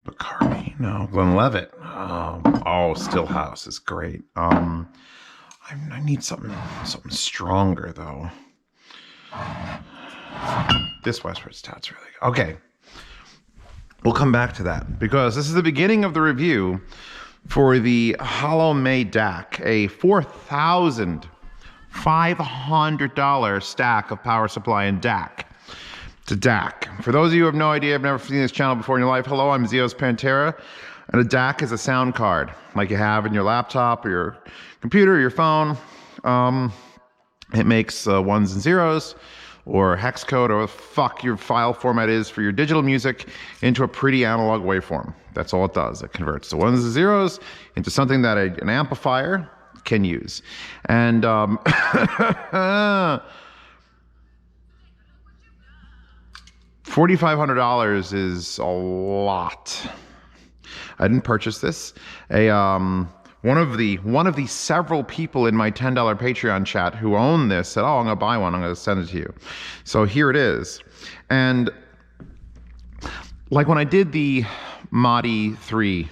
Bacardi, no, Glenlivet. Oh, Stillhouse is great. I need something stronger though. This Westward Stout's really good. Okay. We'll come back to that because this is the beginning of the review for the Holo May DAC, a $4,500 stack of power supply and DAC. It's a DAC. For those of you who have no idea, have never seen this channel before in your life, hello, I'm Zeos Pantera, and a DAC is a sound card like you have in your laptop or your computer or your phone. It makes ones and zeros, or hex code, or fuck your file format is for your digital music into a pretty analog waveform. That's all it does. It converts the ones and zeros into something that an amplifier can use. And $4,500 is a lot. I didn't purchase this. One of the several people in my $10 Patreon chat who own this said, "Oh, I'm gonna buy one. I'm gonna send it to you." So here it is. And like when I did the Madi 3,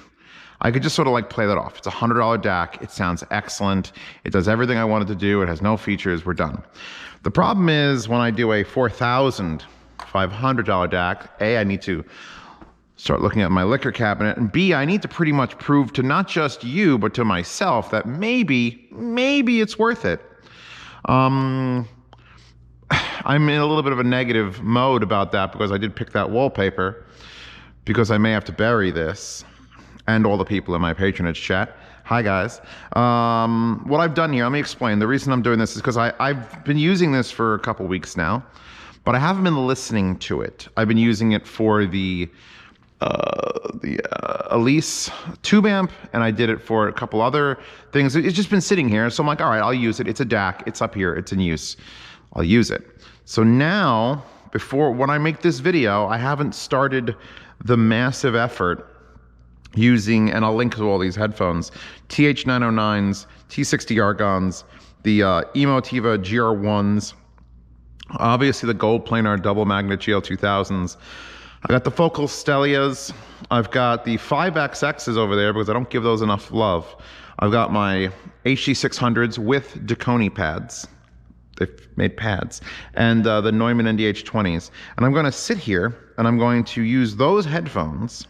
I could just sort of like play that off. It's a $100 DAC. It sounds excellent. It does everything I wanted to do. It has no features. We're done. The problem is when I do a $4,500 DAC, A, I need to start looking at my liquor cabinet, and B, I need to pretty much prove to not just you, but to myself that maybe it's worth it. I'm in a little bit of a negative mode about that because I did pick that wallpaper because I may have to bury this and all the people in my patronage chat. Hi guys. What I've done here, let me explain. The reason I'm doing this is because I've been using this for a couple weeks now, but I haven't been listening to it. I've been using it for the Elise tube amp, and I did it for a couple other things. It's just been sitting here, so I'm like, all right, I'll use it. It's a DAC, it's up here, it's in use. I'll use it. So now, when I make this video, I haven't started the massive effort using, and I'll link to all these headphones, TH909s, T60 Argons, the Emotiva GR1s, obviously the gold planar double magnet GL2000s. I got the Focal Stellias. I've got the 5XXs over there because I don't give those enough love. I've got my HD600s with Dakoni pads. They've made pads. And the Neumann NDH20s. And I'm going to sit here and I'm going to use those headphones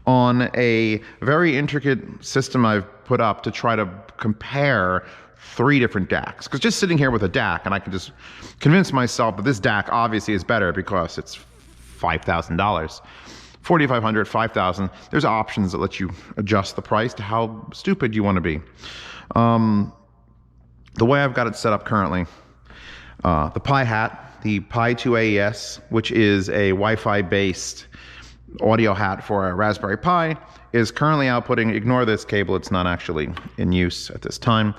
on a very intricate system I've put up to try to compare 3 different DACs. Because just sitting here with a DAC, and I can just convince myself that this DAC obviously is better because it's $5,000, $4,500, $5,000. There's options that let you adjust the price to how stupid you want to be. The way I've got it set up currently, the Pi Hat, the Pi 2 AES, which is a Wi-Fi based audio hat for a Raspberry Pi, is currently outputting, ignore this cable, it's not actually in use at this time.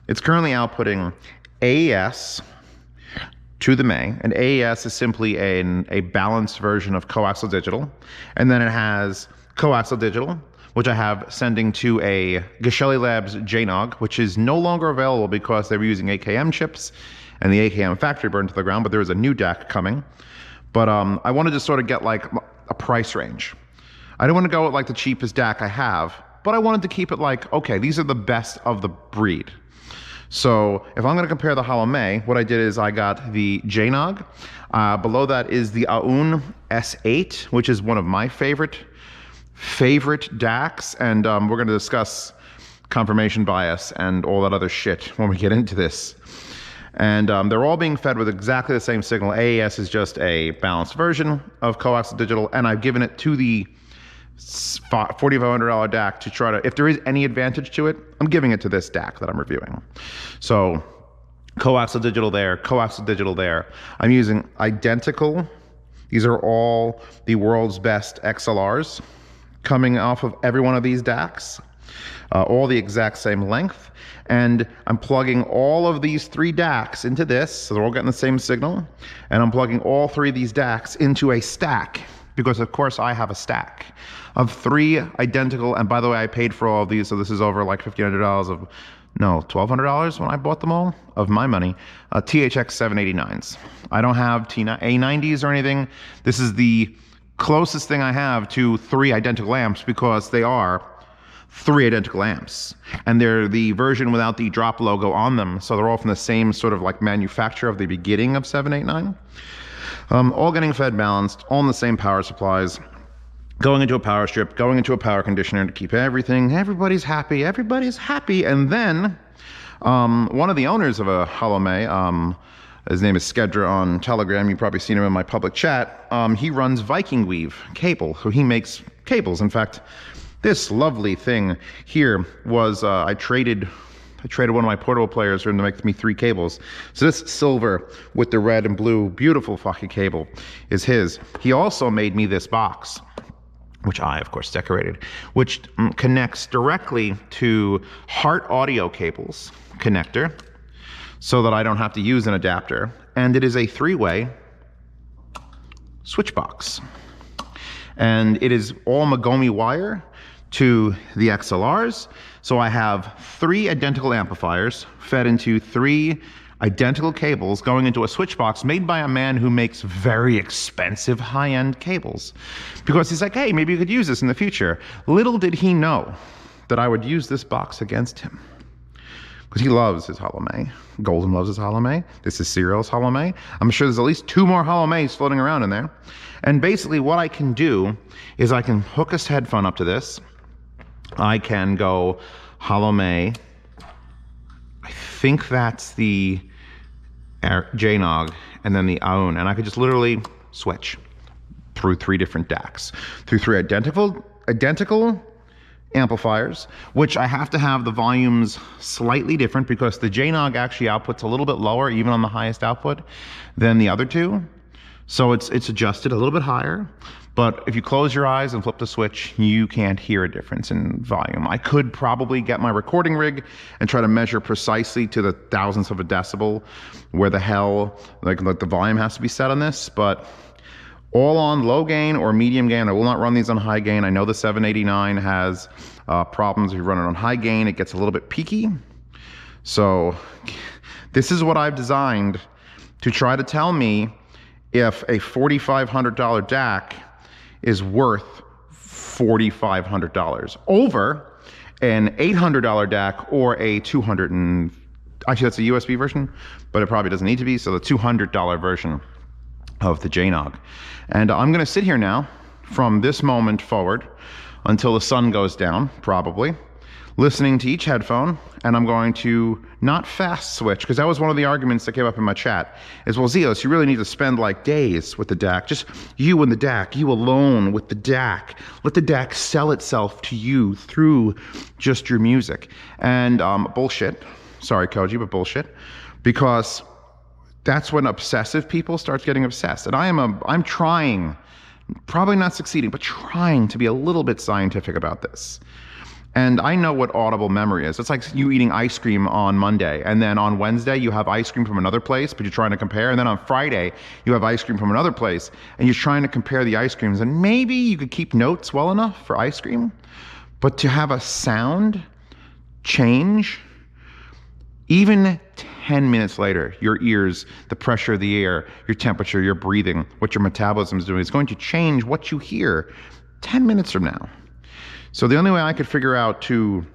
It's currently outputting AES to the May, and AES is simply a balanced version of coaxial digital, and then it has coaxial digital, which I have sending to a Geshelli Labs JNOG, which is no longer available because they were using AKM chips, and the AKM factory burned to the ground, but there is a new DAC coming. But I wanted to sort of get like a price range. I didn't want to go with like the cheapest DAC I have, but I wanted to keep it like, okay, these are the best of the breed. So if I'm going to compare the Holo May, what I did is I got the JNOG. Below that is the Aoun S8, which is one of my favorite DACs. And we're going to discuss confirmation bias and all that other shit when we get into this. And they're all being fed with exactly the same signal. AES is just a balanced version of coaxial digital, and I've given it to the $4,500 DAC to try to, if there is any advantage to it, I'm giving it to this DAC that I'm reviewing. So coaxial digital there, coaxial digital there. I'm using identical. These are all the world's best XLRs coming off of every one of these DACs, all the exact same length. And I'm plugging all of these 3 DACs into this, so they're all getting the same signal. And I'm plugging all 3 of these DACs into a stack, because of course I have a stack of 3 identical, and by the way, I paid for all of these, so this is over like $1,500 of, no, $1,200 when I bought them all, of my money, THX 789s. I don't have A90s or anything. This is the closest thing I have to 3 identical amps, because they are 3 identical amps, and they're the version without the drop logo on them, so they're all from the same sort of like manufacturer of the beginning of 789. All getting fed balanced, all in the same power supplies, going into a power strip, going into a power conditioner to keep everybody's happy, and then one of the owners of a Holo May, his name is Skedra on Telegram, you've probably seen him in my public chat, he runs Viking Weave cable, so he makes cables. In fact, this lovely thing here was, I traded one of my portable players for him to make me 3 cables. So this silver with the red and blue, beautiful fucking cable is his. He also made me this box, which I, of course, decorated, which connects directly to Heart audio cables connector, so that I don't have to use an adapter. And it is a 3-way switch box. And it is all Magomi wire to the XLRs. So I have 3 identical amplifiers fed into 3 identical cables going into a switch box made by a man who makes very expensive high-end cables. Because he's like, hey, maybe you could use this in the future. Little did he know that I would use this box against him. Because he loves his Holo May. Golden loves his Holo May. This is Cyril's Holo May. I'm sure there's at least 2 more Holo Mays floating around in there. And basically what I can do is I can hook a headphone up to this. I can go Holo May. I think that's the JNOG and then the Aoun. And I could just literally switch through 3 different DACs. Through 3 identical amplifiers, which I have to have the volumes slightly different because the JNOG actually outputs a little bit lower, even on the highest output, than the other 2. So it's adjusted a little bit higher. But if you close your eyes and flip the switch, you can't hear a difference in volume. I could probably get my recording rig and try to measure precisely to the thousandths of a decibel where the hell like the volume has to be set on this, but all on low gain or medium gain. I will not run these on high gain. I know the 789 has problems if you run it on high gain. It gets a little bit peaky. So this is what I've designed to try to tell me if a $4,500 DAC is worth $4,500 over an $800 DAC or a actually that's a USB version, but it probably doesn't need to be, so the $200 version of the JNOG. And I'm gonna sit here now from this moment forward until the sun goes down, probably, listening to each headphone, and I'm going to not fast switch, because that was one of the arguments that came up in my chat, is, well, Zeos, you really need to spend like days with the DAC. Just you and the DAC, you alone with the DAC. Let the DAC sell itself to you through just your music. And bullshit. Sorry, Koji, but bullshit. Because that's when obsessive people start getting obsessed. And I'm trying, probably not succeeding, but trying to be a little bit scientific about this. And I know what audible memory is. It's like you eating ice cream on Monday, and then on Wednesday you have ice cream from another place, but you're trying to compare, and then on Friday you have ice cream from another place, and you're trying to compare the ice creams, and maybe you could keep notes well enough for ice cream, but to have a sound change, even 10 minutes later, your ears, the pressure of the air, your temperature, your breathing, what your metabolism is doing, is going to change what you hear 10 minutes from now. So the only way I could figure out to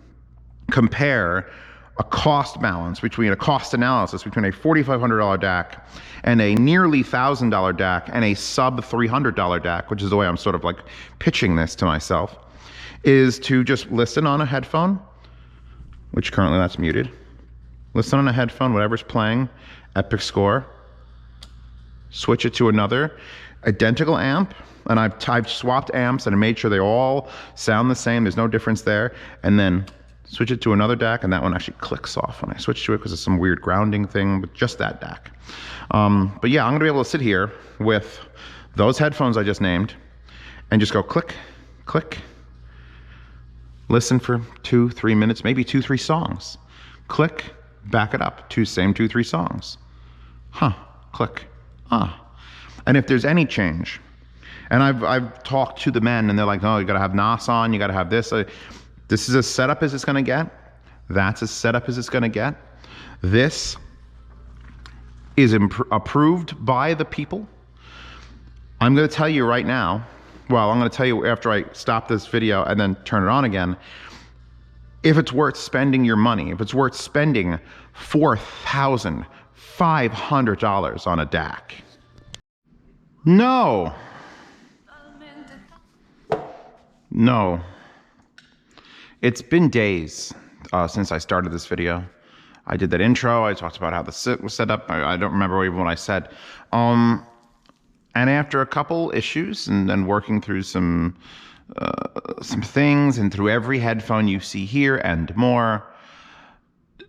compare a cost balance between a cost analysis between a $4,500 DAC and a nearly $1,000 DAC and a sub $300 DAC, which is the way I'm sort of like pitching this to myself, is to just listen on a headphone, which currently that's muted. Listen on a headphone, whatever's playing, Epic Score, switch it to another identical amp, and I've swapped amps and I made sure they all sound the same, there's no difference there, and then switch it to another DAC, and that one actually clicks off when I switch to it because it's some weird grounding thing with just that DAC. But yeah, I'm gonna be able to sit here with those headphones I just named and just go click, click, listen for 2-3 minutes, maybe 2-3 songs, click, back it up to same 2-3 songs. Click, And if there's any change, and I've talked to the men and they're like, oh, you gotta have NAS on, you gotta have this. This is as set up as it's gonna get. That's as set up as it's gonna get. This is approved by the people. I'm gonna tell you right now, well, I'm going to tell you after I stop this video and then turn it on again, if it's worth spending your money, if it's worth spending $4,500 on a DAC. No. No. It's been days since I started this video. I did that intro. I talked about how the sit was set up. I don't remember even what I said. And after a couple issues and working through some things and through every headphone you see here and more,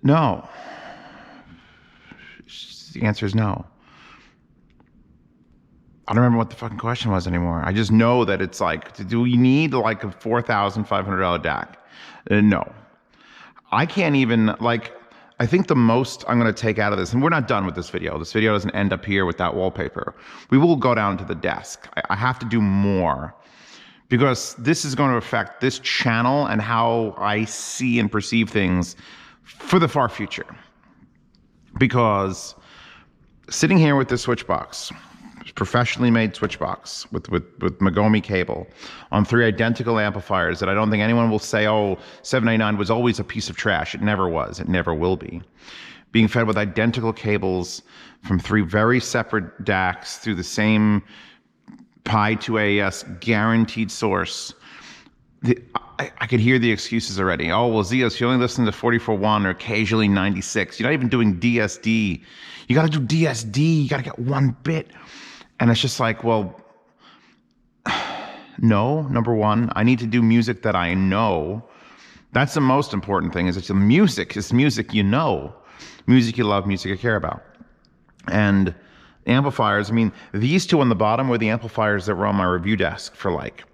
no. The answer is no. I don't remember what the fucking question was anymore. I just know that it's like, do we need like a $4,500 DAC? No. I can't even, like, I think the most I'm going to take out of this, and we're not done with this video. This video doesn't end up here with that wallpaper. We will go down to the desk. I have to do more because this is going to affect this channel and how I see and perceive things for the far future. Because sitting here with this switch box, professionally made switch box with Megami cable on 3 identical amplifiers that I don't think anyone will say, oh, 799 was always a piece of trash. It never was. It never will be. Being fed with identical cables from 3 very separate DACs through the same Pi 2 AES guaranteed source. I could hear the excuses already. Oh, well, Zeus, you only listen to 44.1 or occasionally 96. You're not even doing DSD. You got to do DSD. You got to get 1 bit. And it's just like, well, no, number one, I need to do music that I know. That's the most important thing, is it's the music. It's music you know. Music you love, music you care about. And amplifiers, I mean, these 2 on the bottom were the amplifiers that were on my review desk for like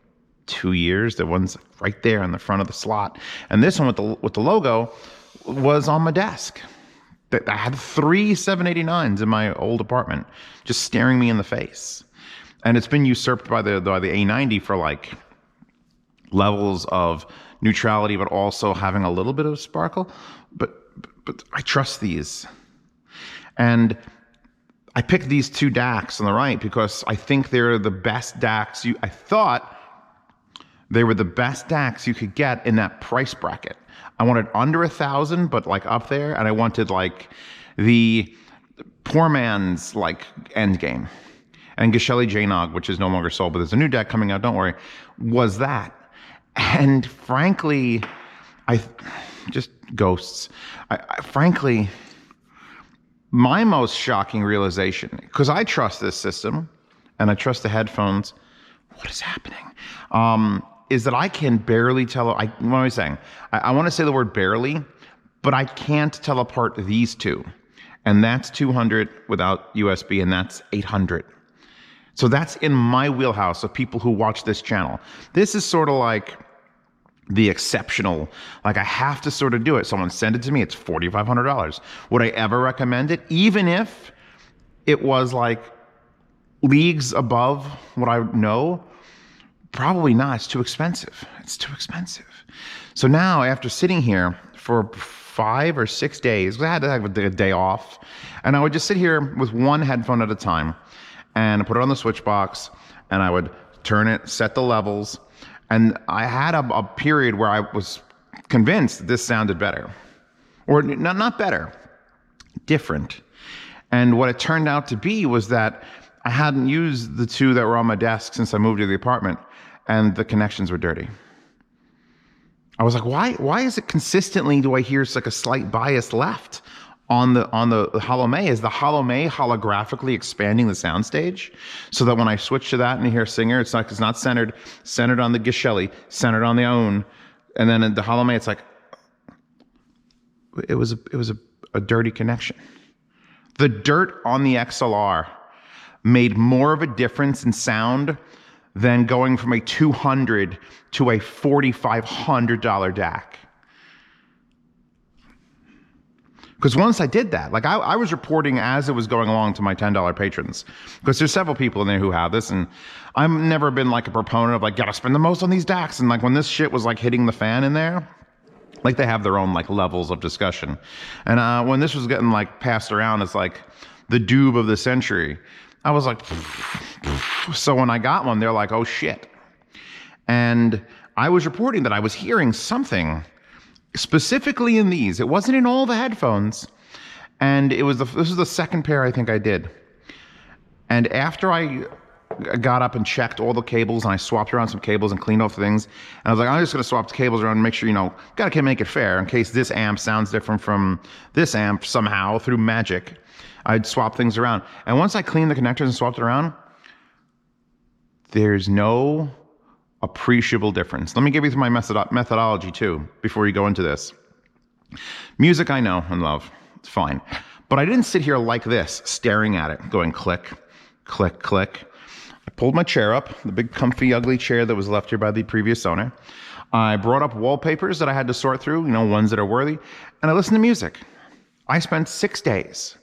2 years. The one's right there in the front of the slot. And this one with the logo was on my desk. I had 3 789s in my old apartment just staring me in the face. And it's been usurped by the A90 for like levels of neutrality, but also having a little bit of sparkle. But I trust these. And I picked these 2 DACs on the right because I think they're the best DACs I thought they were the best DACs you could get in that price bracket. I wanted under 1,000, but like up there, and I wanted like the poor man's like end game. And Geshelli J-Nog, which is no longer sold, but there's a new DAC coming out, don't worry, was that. And frankly, just ghosts. Frankly, my most shocking realization, because I trust this system and I trust the headphones, what is happening? Is that I can barely tell, what am I saying? I want to say the word barely, but I can't tell apart these 2. And that's 200 without USB, and that's 800. So that's in my wheelhouse of people who watch this channel. This is sort of like the exceptional, like I have to sort of do it. Someone send it to me, it's $4,500. Would I ever recommend it? Even if it was like leagues above what I know? Probably not. It's too expensive. It's too expensive. So now, after sitting here for 5 or 6 days, I had to have a day off, and I would just sit here with 1 headphone at a time and put it on the switch box, and I would turn it, set the levels, and I had a period where I was convinced this sounded better. Or not better, different. And what it turned out to be was that I hadn't used the 2 that were on my desk since I moved to the apartment, and the connections were dirty. I was like, why is it consistently do I hear like a slight bias left on the Holo May? Is the Holo May holographically expanding the soundstage so that when I switch to that and hear Singer, it's not centered on the Geshelli, centered on the own, and then in the Holo May, it's like it was a dirty connection. The dirt on the XLR made more of a difference in sound than going from a $200 to a $4,500 DAC. Because once I did that, like I was reporting as it was going along to my $10 patrons, because there's several people in there who have this, and I've never been like a proponent of like, gotta spend the most on these DACs, and like when this shit was like hitting the fan in there, like they have their own like levels of discussion. And when this was getting like passed around as like the doob of the century, I was like, so when I got one, they're like, oh shit. And I was reporting that I was hearing something specifically in these. It wasn't in all the headphones. And this was the second pair I think I did. And after I got up and checked all the cables and I swapped around some cables and cleaned off things, and I was like, I'm just going to swap the cables around and make sure, got to make it fair in case this amp sounds different from this amp somehow through magic. I'd swap things around. And once I cleaned the connectors and swapped it around, there's no appreciable difference. Let me give you my methodology too before you go into this. Music I know and love. It's fine. But I didn't sit here like this, staring at it, going click, click, click. I pulled my chair up, the big comfy ugly chair that was left here by the previous owner. I brought up wallpapers that I had to sort through, ones that are worthy, and I listened to music. I spent 6 days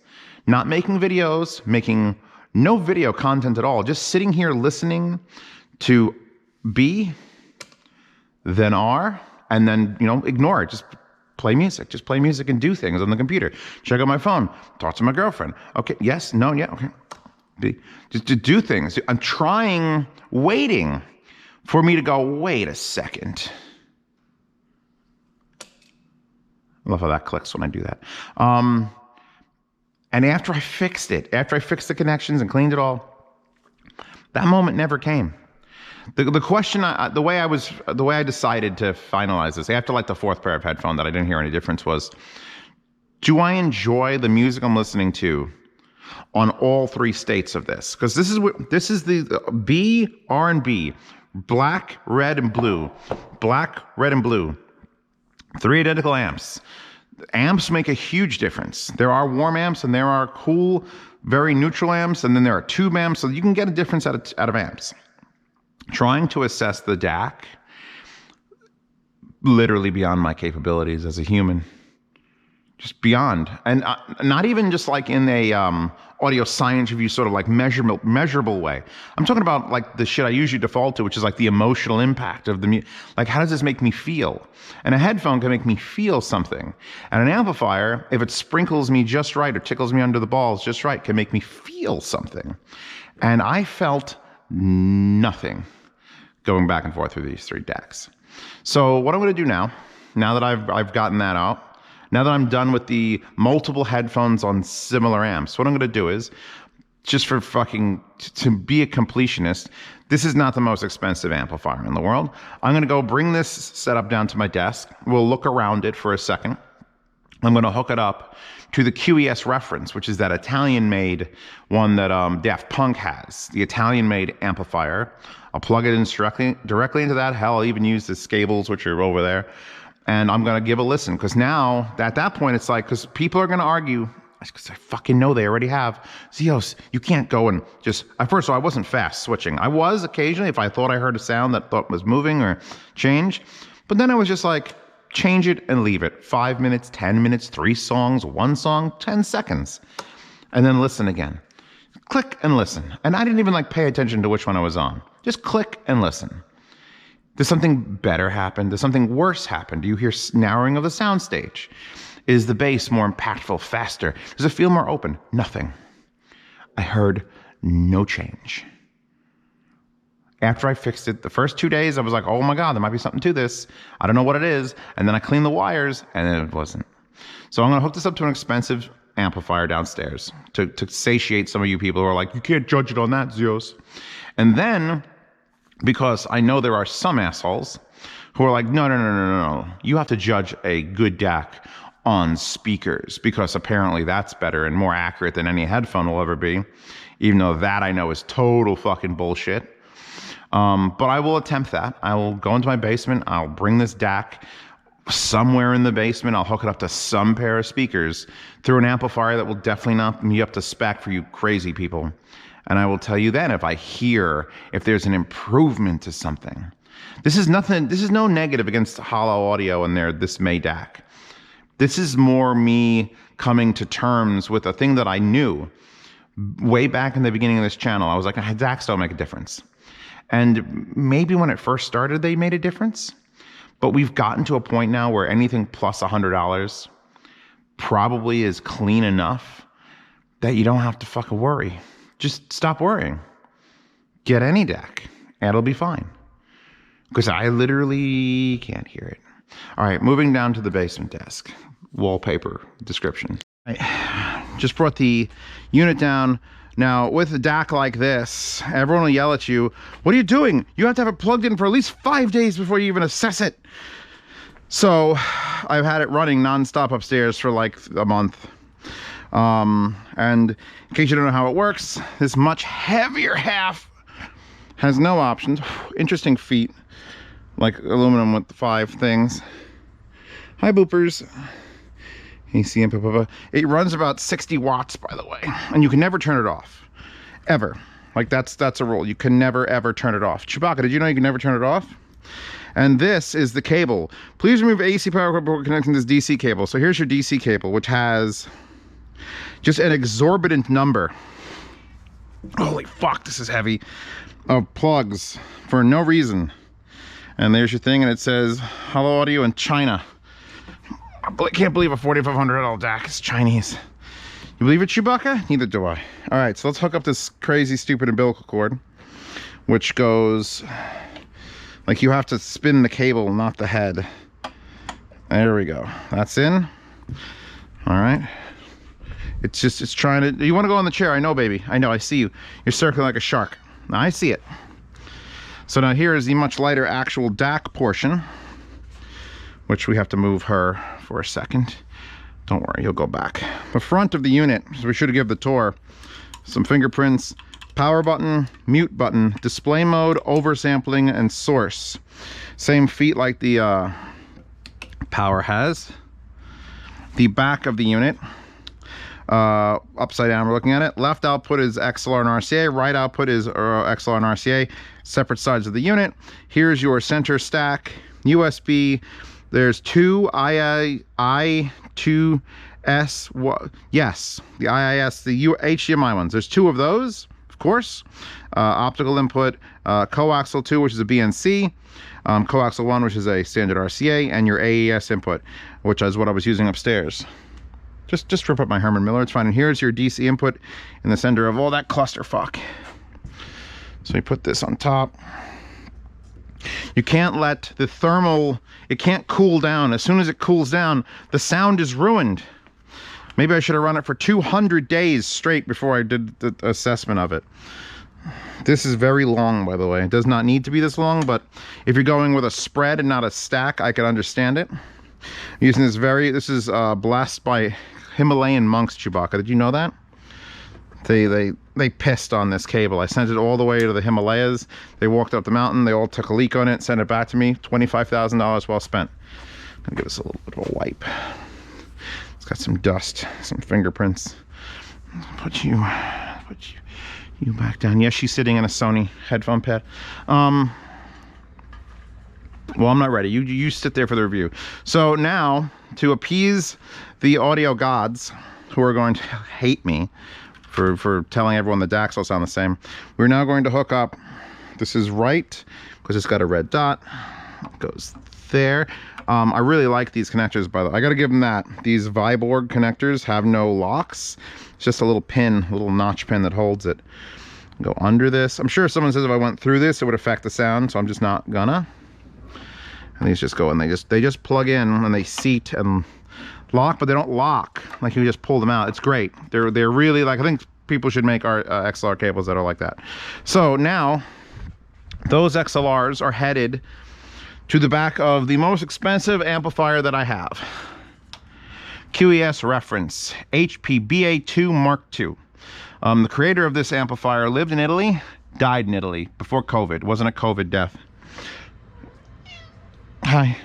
not making videos, making no video content at all, just sitting here listening to B, then R, and then, ignore it. Just play music and do things on the computer. Check out my phone, talk to my girlfriend. Okay, yes, no, yeah, okay. B. Just to do things. I'm waiting for me to go, wait a second. I love how that clicks when I do that. And after I fixed the connections and cleaned it all, that moment never came. The question, the way I decided to finalize this after like the fourth pair of headphones that I didn't hear any difference was, do I enjoy the music I'm listening to on all three states of this? Because this is the B, R, and B, black, red, and blue, black, red, and blue, 3 identical amps. Amps make a huge difference. There are warm amps and there are cool, very neutral amps, and then there are tube amps, so you can get a difference out of amps. Trying to assess the DAC, literally beyond my capabilities as a human. Just beyond. And not even just like in a audio science review sort of like measurable way. I'm talking about like the shit I usually default to, which is like the emotional impact of the music. Like, how does this make me feel? And a headphone can make me feel something. And an amplifier, if it sprinkles me just right or tickles me under the balls just right, can make me feel something. And I felt nothing going back and forth through these 3 DACs. So what I'm going to do now that I've gotten that out, now that I'm done with the multiple headphones on similar amps, what I'm going to do is, just for to be a completionist, this is not the most expensive amplifier in the world. I'm going to go bring this setup down to my desk. We'll look around it for a second. I'm going to hook it up to the QES reference, which is that Italian-made one that Daft Punk has, the Italian-made amplifier. I'll plug it in directly into that. Hell, I'll even use the cables, which are over there. And I'm going to give a listen, because now, at that point, it's like, because people are going to argue, because I fucking know they already have, Zios, you can't go and just, at first, so I wasn't fast switching. I was occasionally, if I thought I heard a sound that thought was moving or change. But then I was just like, change it and leave it. 5 minutes, 10 minutes, 3 songs, 1 song, 10 seconds. And then listen again. Click and listen. And I didn't even like pay attention to which one I was on. Just click and listen. Does something better happen? Does something worse happen? Do you hear narrowing of the soundstage? Is the bass more impactful, faster? Does it feel more open? Nothing. I heard no change. After I fixed it, the first 2 days, I was like, oh my God, there might be something to this. I don't know what it is. And then I cleaned the wires, and it wasn't. So I'm going to hook this up to an expensive amplifier downstairs to satiate some of you people who are like, you can't judge it on that, Zeus. And then, because I know there are some assholes who are like, no. You have to judge a good DAC on speakers, because apparently that's better and more accurate than any headphone will ever be, even though that I know is total fucking bullshit. But I will attempt that. I will go into my basement. I'll bring this DAC somewhere in the basement. I'll hook it up to some pair of speakers through an amplifier that will definitely not be up to spec for you crazy people. And I will tell you then if there's an improvement to something. This is no negative against Holo Audio and their this May DAC. This is more me coming to terms with a thing that I knew way back in the beginning of this channel. I was like, DACs don't make a difference. And maybe when it first started, they made a difference. But we've gotten to a point now where anything plus $100 probably is clean enough that you don't have to fucking worry. Just stop worrying. Get any DAC, and it'll be fine. because I literally can't hear it. All right, moving down to the basement desk. Wallpaper description. I just brought the unit down. Now, with a DAC like this, everyone will yell at you, what are you doing? You have to have it plugged in for at least 5 days before you even assess it. So, I've had it running nonstop upstairs for like a month. And in case you don't know how it works, this much heavier half has no options. Interesting feet, like aluminum with the 5 things. Hi, boopers. You see him, it runs about 60 watts, by the way, and you can never turn it off, ever. Like that's a rule. You can never ever turn it off. Chewbacca, did you know you can never turn it off? And this is the cable. Please remove AC power before connecting this DC cable. So here's your DC cable, which has just an exorbitant number. Holy fuck, this is heavy. Of plugs for no reason. And there's your thing, and it says Holo Audio in China. I can't believe a $4,500 DAC is Chinese. You believe it, Chewbacca? Neither do I. All right, so let's hook up this crazy, stupid umbilical cord, which goes, like you have to spin the cable, not the head. There we go. That's in. All right. It's trying to, you want to go on the chair? I know, baby. I know, I see you. You're circling like a shark. Now, I see it. So now here is the much lighter actual DAC portion, which we have to move her for a second. Don't worry, you'll go back. The front of the unit, so we should give the tour. Some fingerprints, power button, mute button, display mode, oversampling, and source. Same feet like the power has. The back of the unit, upside down, we're looking at it. Left output is XLR and RCA, right output is XLR and RCA, separate sides of the unit. Here's your center stack, USB. There's 2 II2S, yes, the IIS, the HDMI ones. There's 2 of those, of course. Optical input, coaxial 2, which is a BNC, coaxial 1, which is a standard RCA, and your AES input, which is what I was using upstairs. Just rip up my Herman Miller, it's fine. And here's your DC input in the center of all that clusterfuck. So we put this on top. You can't let the thermal, it can't cool down. As soon as it cools down, the sound is ruined. Maybe I should have run it for 200 days straight before I did the assessment of it. This is very long, by the way. It does not need to be this long, but if you're going with a spread and not a stack, I can understand it. Using this this is blessed by Himalayan monks, Chewbacca. Did you know that? They pissed on this cable. I sent it all the way to the Himalayas. They walked up the mountain. They all took a leak on it, sent it back to me. $25,000 well spent. I'm gonna give us a little bit of a wipe. It's got some dust, some fingerprints. Put you back down. Yes, she's sitting in a Sony headphone pad. Well, I'm not ready. You sit there for the review. So now, to appease the audio gods who are going to hate me for telling everyone the DACs all sound the same, we're now going to hook up, this is right, because it's got a red dot, it goes there. I really like these connectors, by the way. I gotta give them that. These Viborg connectors have no locks. It's just a little pin, a little notch pin that holds it. Go under this. I'm sure if someone says if I went through this, it would affect the sound, so I'm just not gonna. And these just go in, they just plug in and they seat and lock, but they don't lock. Like you just pull them out. It's great. They're really, like, I think people should make our XLR cables that are like that. So now those XLRs are headed to the back of the most expensive amplifier that I have. QES reference, HPBA2 Mark II. The creator of this amplifier lived in Italy, died in Italy before COVID. It wasn't a COVID death. Hi.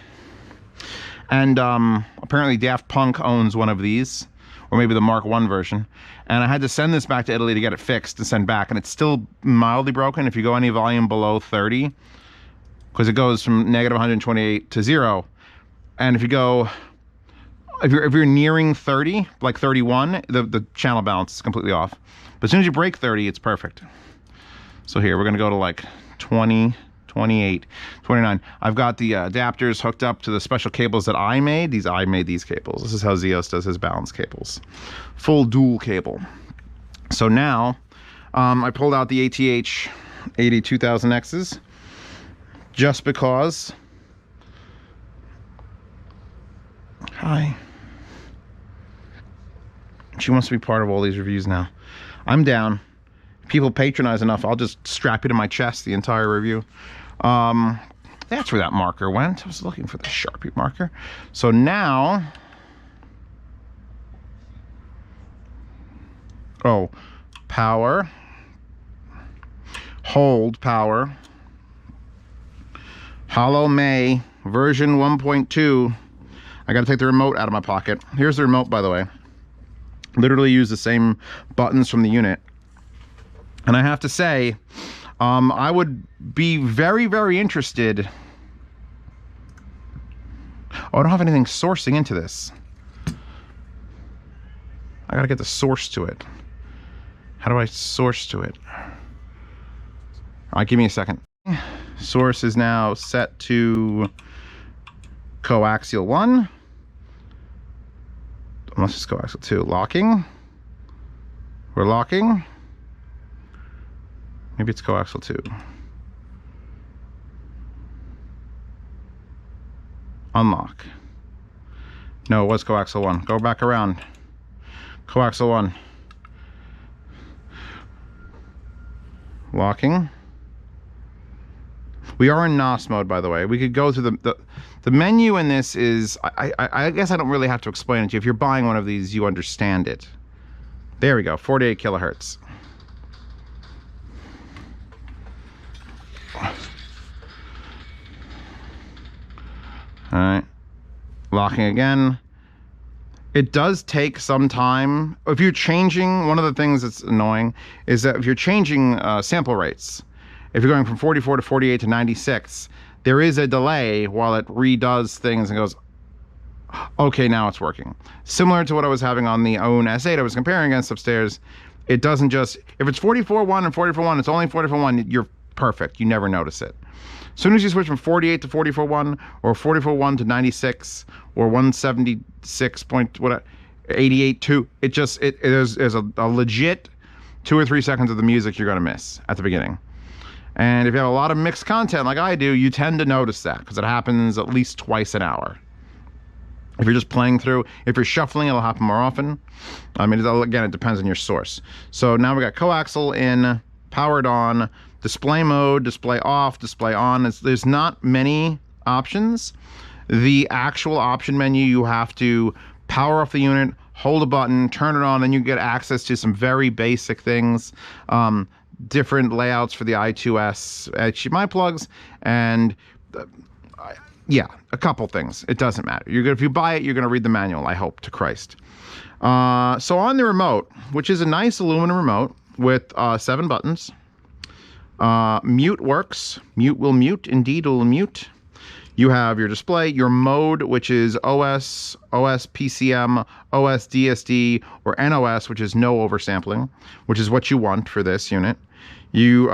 And apparently Daft Punk owns one of these, or maybe the Mark I version. And I had to send this back to Italy to get it fixed and send back. And it's still mildly broken if you go any volume below 30, because it goes from negative 128 to 0. And if you go, if you're nearing 30, like 31, the channel balance is completely off. But as soon as you break 30, it's perfect. So here, we're gonna go to like 20, 28, 29. I've got the adapters hooked up to the special cables that I made. I made these cables. This is how Zeos does his balance cables. Full dual cable. So now, I pulled out the ATH 82000X's. just because. Hi. She wants to be part of all these reviews now. I'm down. People patronize enough, I'll just strap it to my chest the entire review. That's where that marker went. I was looking for the Sharpie marker. So now, oh, power, hold power, Holo May version 1.2. I gotta take the remote out of my pocket. Here's the remote, by the way. Literally use the same buttons from the unit. And I have to say, I would be very, very interested. Oh, I don't have anything sourcing into this. I gotta get the source to it. How do I source to it? All right, give me a second. Source is now set to coaxial 1. Unless it's coaxial 2. Locking. We're locking. Maybe it's coaxial 2. Unlock. No, it was coaxial 1. Go back around. Coaxial 1. Locking. We are in NOS mode, by the way. We could go through the menu in this is, I guess I don't really have to explain it to you. If you're buying one of these, you understand it. There we go, 48 kilohertz. All right, locking again. It does take some time. If you're changing, one of the things that's annoying is that if you're changing sample rates, if you're going from 44 to 48 to 96, there is a delay while it redoes things and goes, okay, now it's working. Similar to what I was having on the own S8 I was comparing against upstairs. It doesn't just, if it's 44.1 and 44.1, it's only 44.1, you're perfect. You never notice it. As soon as you switch from 48 to 44.1 or 44.1 to 96 or 176 point, what, 88.2, it just, there's a legit 2 or 3 seconds of the music you're gonna miss at the beginning. And if you have a lot of mixed content like I do, you tend to notice that because it happens at least twice an hour. If you're just playing through, if you're shuffling, it'll happen more often. I mean, again, it depends on your source. So now we got coaxial in, powered on, display mode, display off, display on. There's not many options. The actual option menu, you have to power off the unit, hold a button, turn it on, then you get access to some very basic things. Different layouts for the I2S HDMI plugs, and yeah, a couple things. It doesn't matter. If you buy it, you're going to read the manual, I hope to Christ. So on the remote, which is a nice aluminum remote with 7 buttons, mute works. Mute will mute. Indeed, it will mute. You have your display, your mode, which is OS, OS PCM, OS DSD, or NOS, which is no oversampling, which is what you want for this unit. You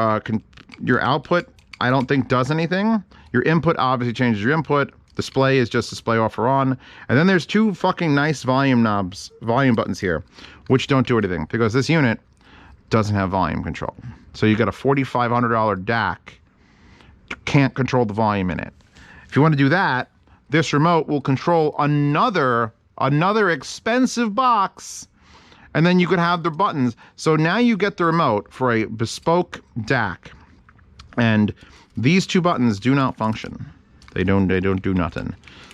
your output, I don't think does anything. Your input obviously changes your input. Display is just display off or on. And then there's 2 fucking nice volume buttons here, which don't do anything because this unit doesn't have volume control. So you got a $4,500 DAC, can't control the volume in it. If you want to do that, this remote will control another expensive box, and then you could have the buttons. So now you get the remote for a bespoke DAC, and these 2 buttons do not function. They don't do nothing.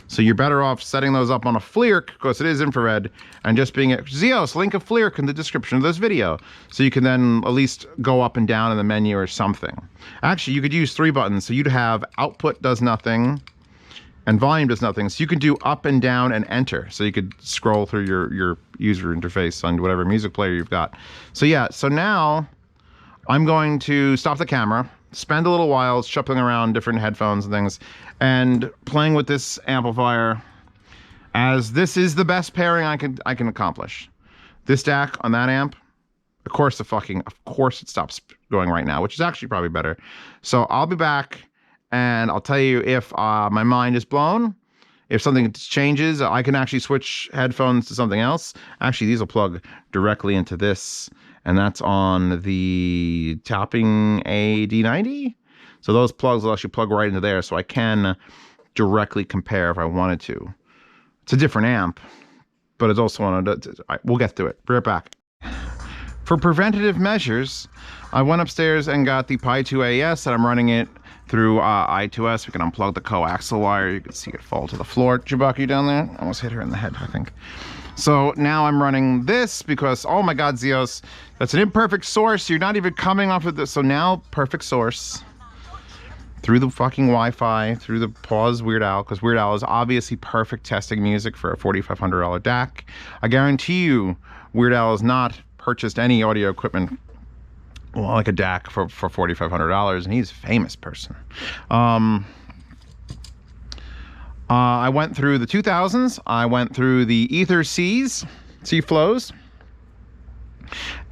So you're better off setting those up on a FLIRC, because it is infrared, and just being Zeos, link a FLIRC in the description of this video, so you can then at least go up and down in the menu or something. Actually, you could use 3 buttons, so you'd have output does nothing, and volume does nothing. So you could do up and down and enter, so you could scroll through your user interface on whatever music player you've got. So yeah, so now I'm going to stop the camera, spend a little while shuffling around different headphones and things, and playing with this amplifier, as this is the best pairing I can accomplish. This DAC on that amp, of course it stops going right now, which is actually probably better. So I'll be back, and I'll tell you if my mind is blown. If something changes, I can actually switch headphones to something else. Actually, these will plug directly into this, and that's on the Topping AD90. So those plugs will actually plug right into there, so I can directly compare if I wanted to. It's a different amp, but it's also one of the, we'll get to it. Be right back. For preventative measures, I went upstairs and got the Pi 2 AES, and I'm running it through I2S. We can unplug the coaxial wire. You can see it fall to the floor. Chewbacca, you down there? Almost hit her in the head, I think. So now I'm running this because, oh my God, Zeos, that's an imperfect source. You're not even coming off of this. So now, perfect source. Through the fucking Wi-Fi, through the pause Weird Al, because Weird Al is obviously perfect testing music for a $4,500 DAC. I guarantee you, Weird Al has not purchased any audio equipment, well, like a DAC for $4,500, and he's a famous person. I went through the 2000s. I went through the Ether C flows.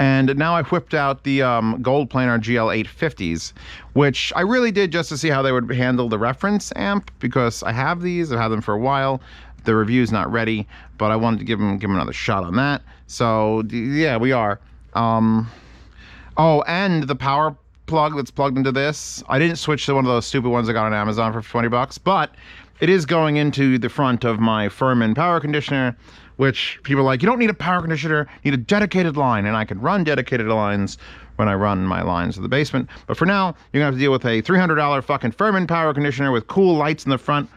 And now I whipped out the Gold Planar GL850s, which I really did just to see how they would handle the reference amp, because I have these, I've had them for a while. The review's not ready, but I wanted to give them another shot on that. So yeah, we are. Oh, and the power plug that's plugged into this, I didn't switch to one of those stupid ones I got on Amazon for 20 bucks, but it is going into the front of my Furman power conditioner, which people are like, you don't need a power conditioner, you need a dedicated line. And I can run dedicated lines when I run my lines to the basement. But for now, you're gonna have to deal with a $300 fucking Furman power conditioner with cool lights in the front.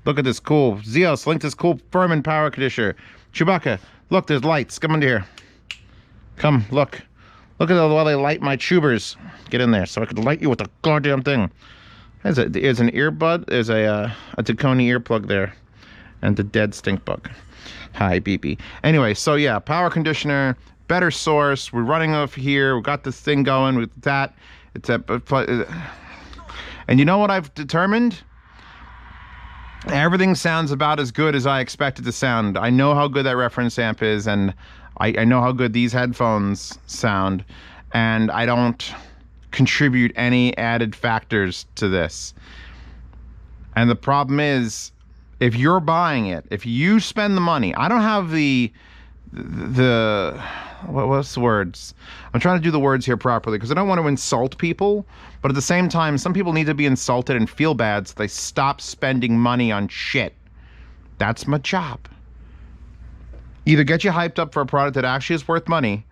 Look at this cool, Zeos, link this cool Furman power conditioner. Chewbacca, look, there's lights, come into here. Come, look. Look at the way they light my tubers. Get in there so I can light you with the goddamn thing. There's an earbud, there's a Taconi earplug there. And the dead stink bug. Hi, beepy. Anyway, so yeah, power conditioner, better source. We're running off here. We got this thing going with that. It's a, and you know what I've determined? Everything sounds about as good as I expect it to sound. I know how good that reference amp is, and I know how good these headphones sound, and I don't contribute any added factors to this. And the problem is, if you're buying it, if you spend the money, I don't have what's the words? I'm trying to do the words here properly because I don't want to insult people, but at the same time, some people need to be insulted and feel bad so they stop spending money on shit. That's my job. Either get you hyped up for a product that actually is worth money,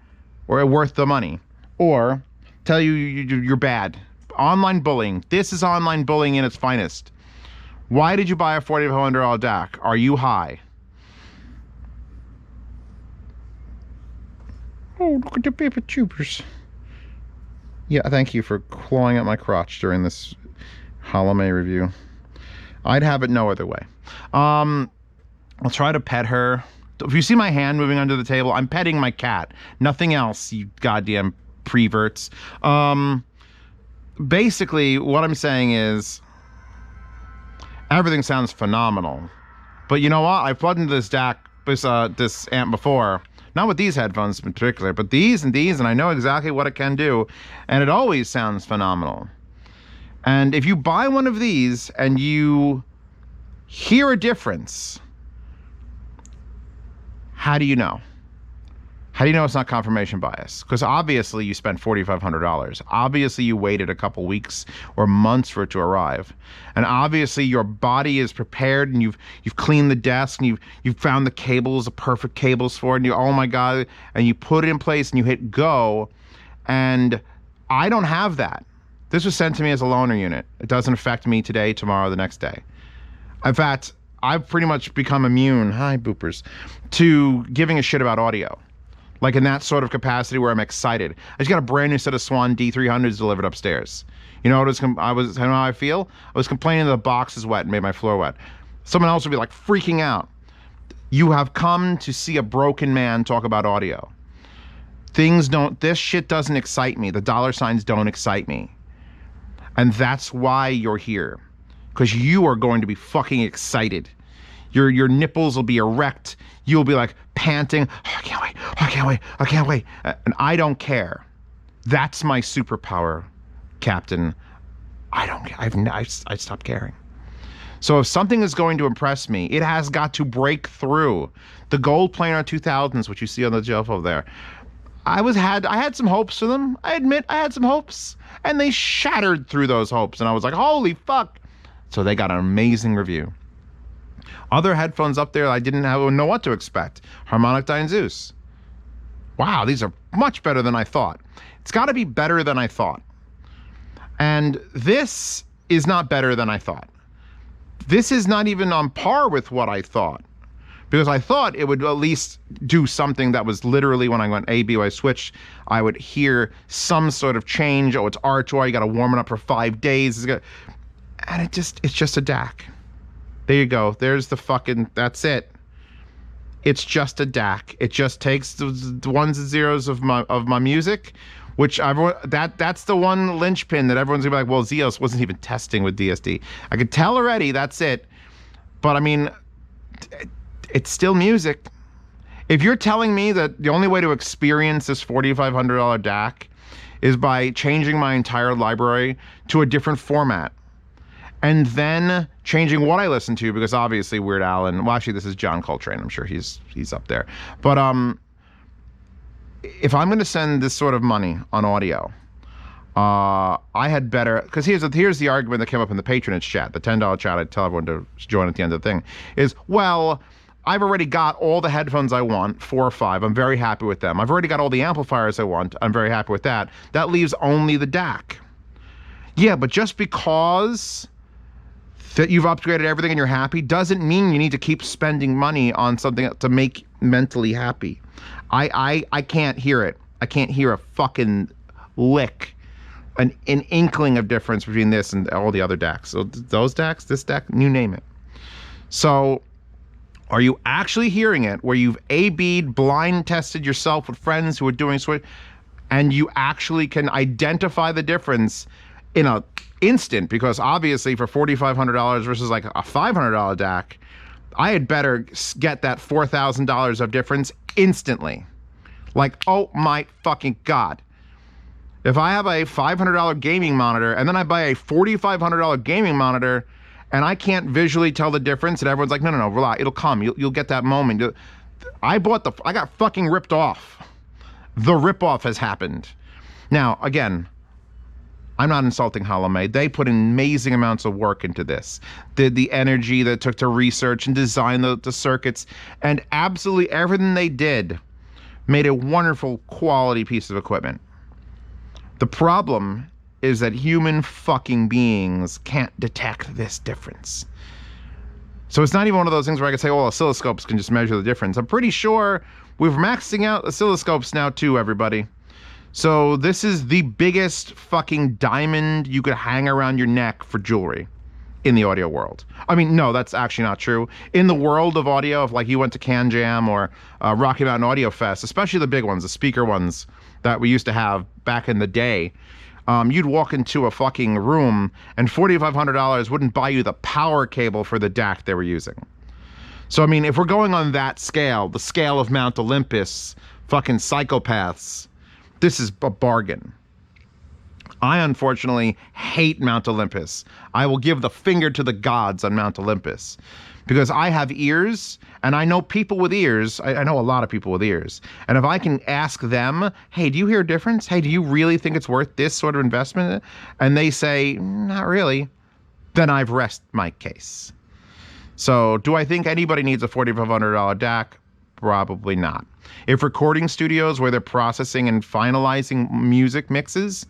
or worth the money, or tell you you're bad. Online bullying. This is online bullying in its finest. Why did you buy a $4,500 DAC? Are you high? Oh, look at the paper tubers. Yeah, thank you for clawing at my crotch during this Holo review. I'd have it no other way. I'll try to pet her. If you see my hand moving under the table, I'm petting my cat. Nothing else, you goddamn preverts. Basically, what I'm saying is, everything sounds phenomenal. But you know what? I've plugged into this DAC, this amp before. Not with these headphones in particular, but these, and I know exactly what it can do. And it always sounds phenomenal. And if you buy one of these and you hear a difference, how do you know? How do you know it's not confirmation bias? Because obviously you spent $4,500. Obviously you waited a couple weeks or months for it to arrive. And obviously your body is prepared, and you've cleaned the desk, and you've found the cables, the perfect cables for it, and you, oh my God, and you put it in place and you hit go. And I don't have that. This was sent to me as a loaner unit. It doesn't affect me today, tomorrow, the next day. In fact, I've pretty much become immune, hi boopers, to giving a shit about audio. Like in that sort of capacity where I'm excited. I just got a brand new set of Swan D300s delivered upstairs. You know what I know how I feel? I was complaining that the box is wet and made my floor wet. Someone else would be like freaking out. You have come to see a broken man talk about audio. This shit doesn't excite me. The dollar signs don't excite me. And that's why you're here. Because you are going to be fucking excited. Your nipples will be erect. You'll be like panting. Oh, I can't wait. Oh, I can't wait. I can't wait. And I don't care. That's my superpower, Captain. I don't care. I stopped caring. So if something is going to impress me, it has got to break through. The Gold Planar 2000s, which you see on the shelf over there, I had some hopes for them. I admit I had some hopes, and they shattered through those hopes, and I was like, holy fuck. So they got an amazing review. Other headphones up there I didn't know what to expect. Harmonic Dyne Zeus. Wow, these are much better than I thought. It's got to be better than I thought. And this is not better than I thought. This is not even on par with what I thought. Because I thought it would at least do something that was literally, when I went A/B, I switched, I would hear some sort of change. Oh, it's R2R, you got to warm it up for 5 days. And it's just a DAC. There you go. There's the fucking, that's it. It's just a DAC. It just takes the ones and zeros of my music, which that's the one linchpin that everyone's gonna be like, well, Zeos wasn't even testing with DSD. I could tell already, that's it. But I mean, it's still music. If you're telling me that the only way to experience this $4,500 DAC is by changing my entire library to a different format, and then changing what I listen to, because obviously Weird Al, and well, actually this is John Coltrane, I'm sure he's up there. But if I'm gonna spend this sort of money on audio, I had better, because here's the argument that came up in the patronage chat, the $10 chat I tell everyone to join at the end of the thing, is, well, I've already got all the headphones I want, 4 or 5. I'm very happy with them. I've already got all the amplifiers I want. I'm very happy with that. That leaves only the DAC. Yeah, but just because that you've upgraded everything and you're happy doesn't mean you need to keep spending money on something to make mentally happy. I can't hear it. I can't hear a fucking lick, an inkling of difference between this and all the other DACs. So those DACs, this DAC, you name it. So are you actually hearing it where you've A/B'd, blind tested yourself with friends who are doing switch, and you actually can identify the difference in an instant? Because obviously for $4,500 versus like a $500 DAC, I had better get that $4,000 of difference instantly. Like, oh my fucking God. If I have a $500 gaming monitor and then I buy a $4,500 gaming monitor and I can't visually tell the difference, and everyone's like, no, relax, it'll come. You'll get that moment. I got fucking ripped off. The rip-off has happened. Now, again, I'm not insulting Holo. They put amazing amounts of work into this. The energy that it took to research and design the circuits, and absolutely everything they did made a wonderful quality piece of equipment. The problem is that human fucking beings can't detect this difference. So it's not even one of those things where I can say, well, oscilloscopes can just measure the difference. I'm pretty sure we're maxing out oscilloscopes now too, everybody. So this is the biggest fucking diamond you could hang around your neck for jewelry in the audio world. I mean, no, that's actually not true. In the world of audio, if like you went to Can Jam or Rocky Mountain Audio Fest, especially the big ones, the speaker ones that we used to have back in the day, you'd walk into a fucking room and $4,500 wouldn't buy you the power cable for the DAC they were using. So, I mean, if we're going on that scale, the scale of Mount Olympus, fucking psychopaths, this is a bargain. I unfortunately hate Mount Olympus. I will give the finger to the gods on Mount Olympus because I have ears and I know people with ears. I know a lot of people with ears. And if I can ask them, hey, do you hear a difference? Hey, do you really think it's worth this sort of investment? And they say, not really. Then I've rested my case. So do I think anybody needs a $4,500 DAC? Probably not. If recording studios where they're processing and finalizing music mixes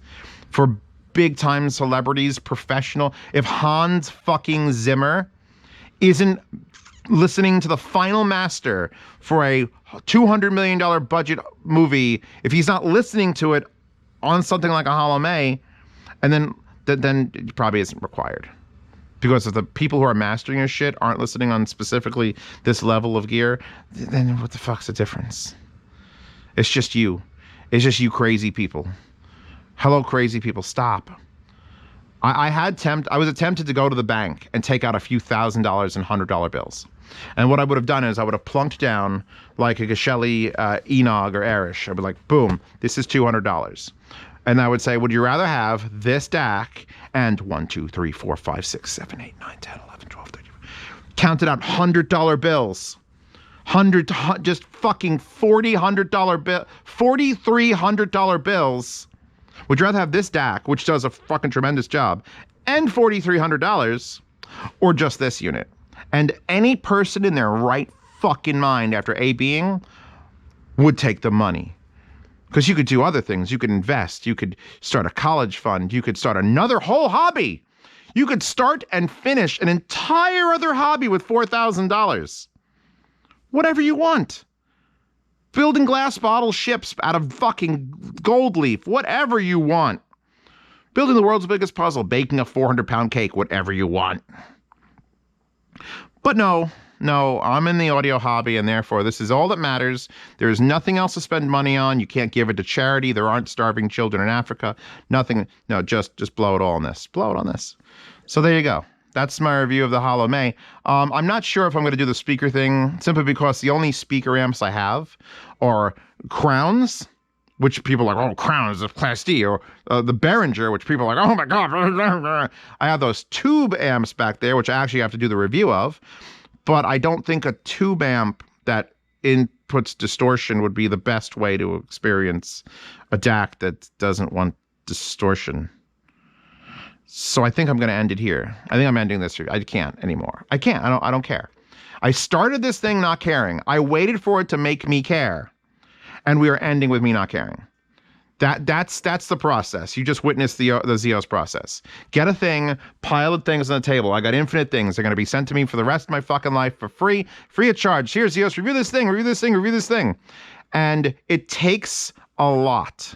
for big time celebrities, professional, if Hans fucking Zimmer isn't listening to the final master for a $200 million budget movie, if he's not listening to it on something like a Holo, and then it probably isn't required. Because if the people who are mastering your shit aren't listening on specifically this level of gear, then what the fuck's the difference? It's just you. It's just you crazy people. Hello, crazy people, stop. I was attempted to go to the bank and take out a few $1,000s in $100 bills. And what I would have done is I would have plunked down like a Geshelli Enog or Erish. I'd be like, boom, this is $200. And I would say, would you rather have this DAC and 1, 2, 3, 4, 5, 6, 7, 8, 9, 10, 11, 12, 13, counted out $100 bills. Just fucking $4,300 bills. Would you rather have this DAC, which does a fucking tremendous job, and $4,300, or just this unit? And any person in their right fucking mind after A-Bing would take the money. Because you could do other things. You could invest. You could start a college fund. You could start another whole hobby. You could start and finish an entire other hobby with $4,000. Whatever you want. Building glass bottle ships out of fucking gold leaf. Whatever you want. Building the world's biggest puzzle. Baking a 400-pound cake. Whatever you want. But no, I'm in the audio hobby, and therefore this is all that matters. There is nothing else to spend money on. You can't give it to charity. There aren't starving children in Africa. Nothing. No, just blow it all on this. Blow it on this. So there you go. That's my review of the Holo May. I'm not sure if I'm going to do the speaker thing, simply because the only speaker amps I have are Crowns, which people are like, oh, Crowns of Class D, or the Behringer, which people are like, oh my God. I have those tube amps back there, which I actually have to do the review of. But I don't think a tube amp that inputs distortion would be the best way to experience a DAC that doesn't want distortion. So I think I'm going to end it here. I think I'm ending this. I can't anymore. I can't. I don't care. I started this thing not caring. I waited for it to make me care. And we are ending with me not caring. That's the process. You just witnessed the Zeos process. Get a thing, pile of things on the table. I got infinite things. They're going to be sent to me for the rest of my fucking life for free of charge. Here, Zeos, review this thing, review this thing, review this thing. And it takes a lot.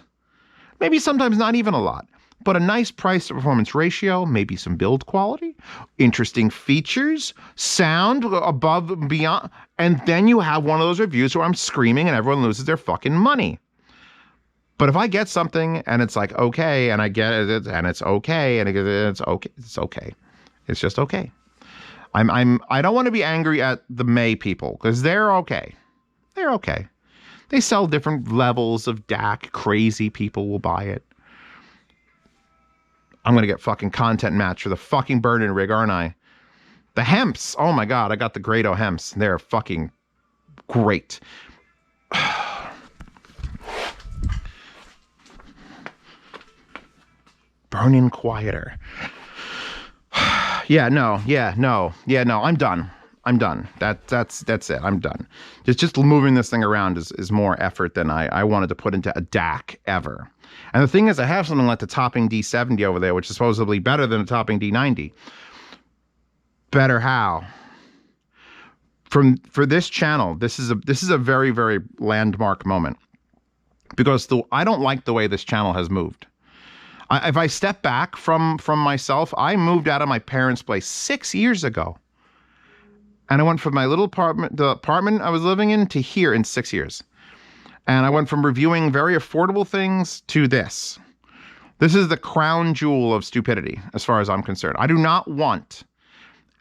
Maybe sometimes not even a lot. But a nice price to performance ratio, maybe some build quality, interesting features, sound above and beyond. And then you have one of those reviews where I'm screaming and everyone loses their fucking money. But if I get something and it's like, okay, and I get it and it's okay, and it's okay, it's okay. It's just okay. I don't want to be angry at the May people, because they're okay. They're okay. They sell different levels of DAC. Crazy people will buy it. I'm going to get fucking content match for the fucking burn-in rig, aren't I? The Hemps. Oh my God, I got the Grado Hemps. They're fucking great. Burn-in quieter. No, I'm done. That's it. I'm done. Just moving this thing around is more effort than I wanted to put into a DAC ever. And the thing is, I have something like the topping D70 over there, which is supposedly better than the topping D90. Better how? For this channel, this is a very, very landmark moment, because I don't like the way this channel has moved. If I step back from myself, I moved out of my parents' place 6 years ago. And I went from my little apartment, the apartment I was living in, to here in 6 years. And I went from reviewing very affordable things to this. This is the crown jewel of stupidity, as far as I'm concerned. I do not want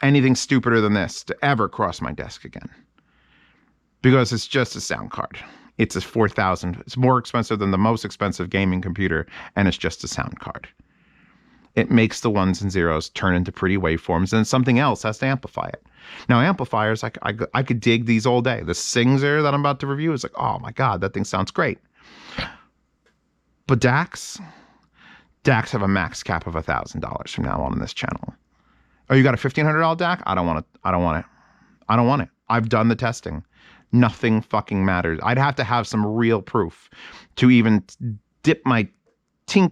anything stupider than this to ever cross my desk again. Because it's just a sound card. It's a $4,000. It's more expensive than the most expensive gaming computer, and it's just a sound card. It makes the ones and zeros turn into pretty waveforms, and something else has to amplify it. Now, amplifiers, I could dig these all day. The Singzer that I'm about to review is like, oh my God, that thing sounds great. But DACs have a max cap of $1,000 from now on in this channel. Oh, you got a $1,500 DAC? I don't want it. I've done the testing. Nothing fucking matters. I'd have to have some real proof to even dip my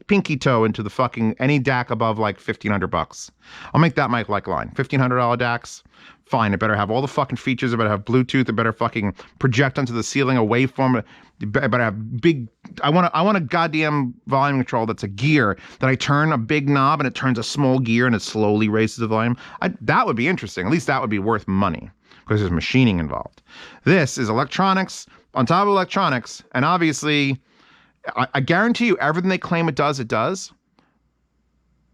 pinky toe into the fucking any DAC above like $1,500. I'll make that my like line. $1,500 DACs. Fine. It better have all the fucking features. It better have Bluetooth. It better fucking project onto the ceiling a waveform. It better have big. I want a goddamn volume control that's a gear that I turn a big knob and it turns a small gear and it slowly raises the volume. That would be interesting. At least that would be worth money, because there's machining involved. This is electronics on top of electronics, and obviously, I guarantee you everything they claim it does.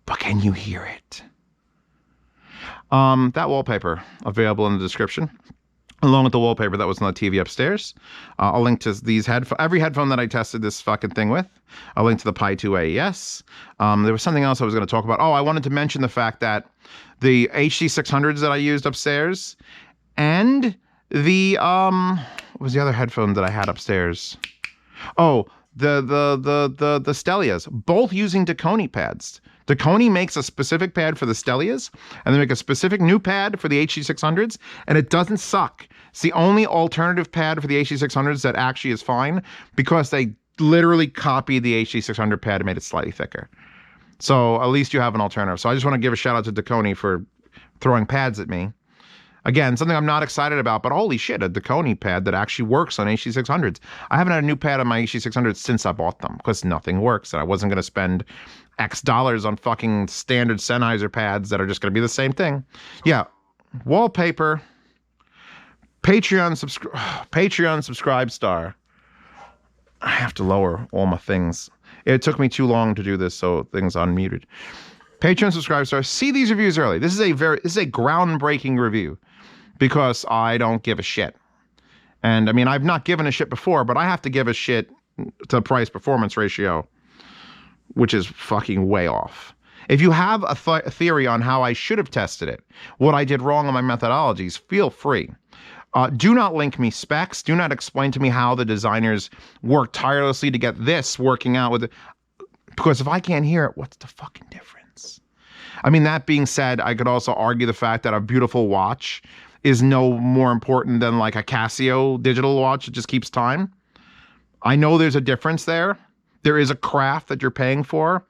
But can you hear it? That wallpaper available in the description, along with the wallpaper that was on the TV upstairs. I'll link to these every headphone that I tested this fucking thing with. I'll link to the Pi 2 AES. There was something else I was going to talk about. Oh, I wanted to mention the fact that the HC600s that I used upstairs and The what was the other headphone that I had upstairs? Oh, the Stellias, both using Dakoni pads. Dakoni makes a specific pad for the Stellias, and they make a specific new pad for the HC600s, and it doesn't suck. It's the only alternative pad for the HC600s that actually is fine, because they literally copied the HC600 pad and made it slightly thicker. So at least you have an alternative. So I just want to give a shout out to Dakoni for throwing pads at me. Again, something I'm not excited about, but holy shit, a Dakoni pad that actually works on HC600s. I haven't had a new pad on my HC600s since I bought them, because nothing works, and I wasn't going to spend X dollars on fucking standard Sennheiser pads that are just going to be the same thing. Yeah, wallpaper, Patreon subscribe star. I have to lower all my things. It took me too long to do this, so things unmuted. Patreon subscribe star. See these reviews early. This is a groundbreaking review, because I don't give a shit. And I mean, I've not given a shit before, but I have to give a shit to price performance ratio, which is fucking way off. If you have a theory on how I should have tested it, what I did wrong on my methodologies, feel free. Do not link me specs. Do not explain to me how the designers work tirelessly to get this working out with it. Because if I can't hear it, what's the fucking difference? I mean, that being said, I could also argue the fact that a beautiful watch is no more important than like a Casio digital watch that just keeps time. I know there's a difference there. There is a craft that you're paying for.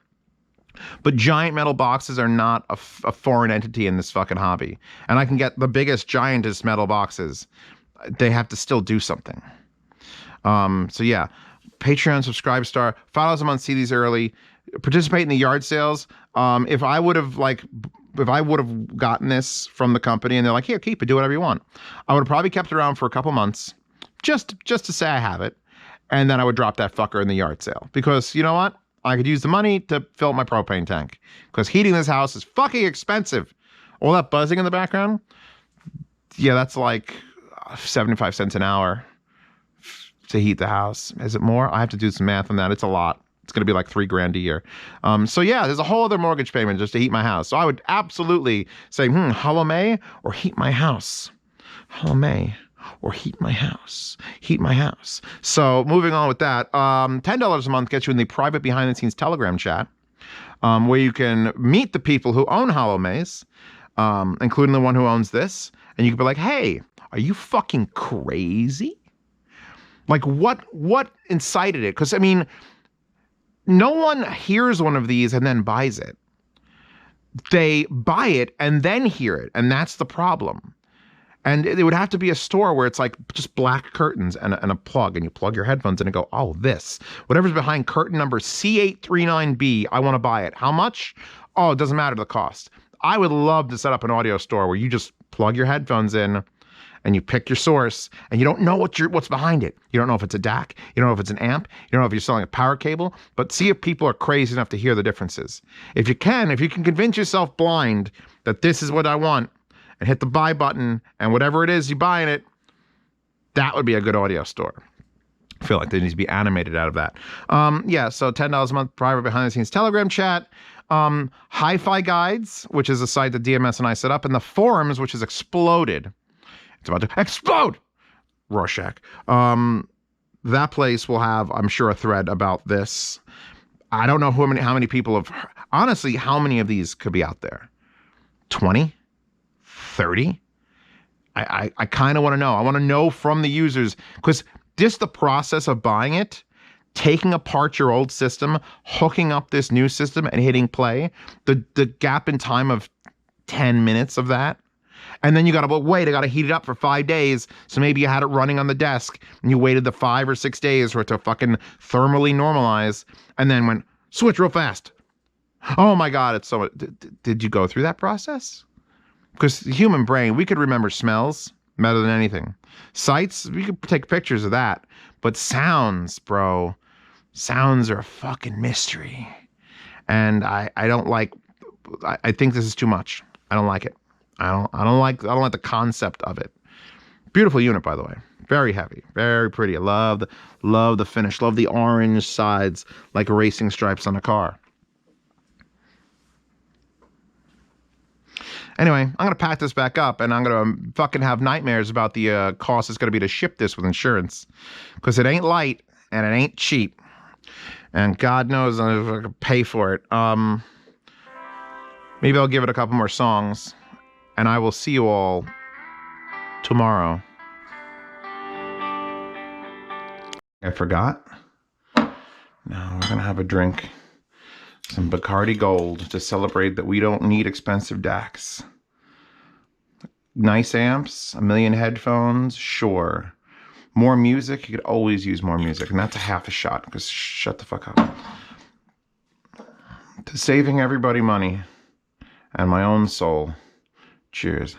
But giant metal boxes are not a foreign entity in this fucking hobby. And I can get the biggest, giantest metal boxes. They have to still do something. So yeah, Patreon subscribe star, $5 a month, see these early, participate in the yard sales. If I would have gotten this from the company and they're like, here, keep it, do whatever you want, I would have probably kept it around for a couple months just to say I have it. And then I would drop that fucker in the yard sale, because you know what? I could use the money to fill up my propane tank, because heating this house is fucking expensive. All that buzzing in the background, yeah, that's like 75 cents an hour to heat the house. Is it more? I have to do some math on that. It's a lot. It's going to be like $3,000 a year. So yeah, there's a whole other mortgage payment just to heat my house. So I would absolutely say, Holo May or heat my house. Holo May or heat my house. Heat my house. So moving on with that, $10 a month gets you in the private behind-the-scenes Telegram chat, where you can meet the people who own Holo Mays, including the one who owns this, and you can be like, hey, are you fucking crazy? Like, what incited it? Because, I mean, no one hears one of these and then buys it. They buy it and then hear it, and that's the problem. And it would have to be a store where it's like just black curtains and a plug, and you plug your headphones in and go, oh, this, whatever's behind curtain number C839B, I want to buy it. How much? Oh, it doesn't matter the cost. I would love to set up an audio store where you just plug your headphones in and you pick your source, and you don't know what's behind it. You don't know if it's a DAC. You don't know if it's an amp. You don't know if you're selling a power cable, but see if people are crazy enough to hear the differences. If you can convince yourself blind that this is what I want, and hit the buy button, and whatever it is you buy in it, that would be a good audio store. I feel like there needs to be animated out of that. Yeah, so $10 a month, private behind-the-scenes Telegram chat, Hi-Fi Guides, which is a site that DMS and I set up, and the forums, which has exploded. It's about to explode! Rorschach. That place will have, I'm sure, a thread about this. I don't know how many people have... Honestly, how many of these could be out there? 20? 30? I kind of want to know. I want to know from the users, because just the process of buying it, taking apart your old system, hooking up this new system and hitting play, the gap in time of 10 minutes of that. And then you got to, wait, I got to heat it up for 5 days. So maybe you had it running on the desk and you waited the 5 or 6 days for it to fucking thermally normalize, and then went, switch real fast. Oh my God, it's so... Did you go through that process? Because the human brain, we could remember smells better than anything. Sights, we could take pictures of that. But sounds, bro, sounds are a fucking mystery. And I don't like... I think this is too much. I don't like it. I don't like the concept of it. Beautiful unit, by the way. Very heavy, very pretty. I love the finish. Love the orange sides like racing stripes on a car. Anyway, I'm gonna pack this back up, and I'm gonna fucking have nightmares about the cost it's gonna be to ship this with insurance, because it ain't light and it ain't cheap, and God knows I'm gonna pay for it. Maybe I'll give it a couple more songs, and I will see you all tomorrow. I forgot. Now we're gonna have a drink. Some Bacardi Gold to celebrate that we don't need expensive DACs. Nice amps, 1,000,000 headphones, sure. More music, you could always use more music, and that's a half a shot, because shut the fuck up. To saving everybody money and my own soul. Cheers.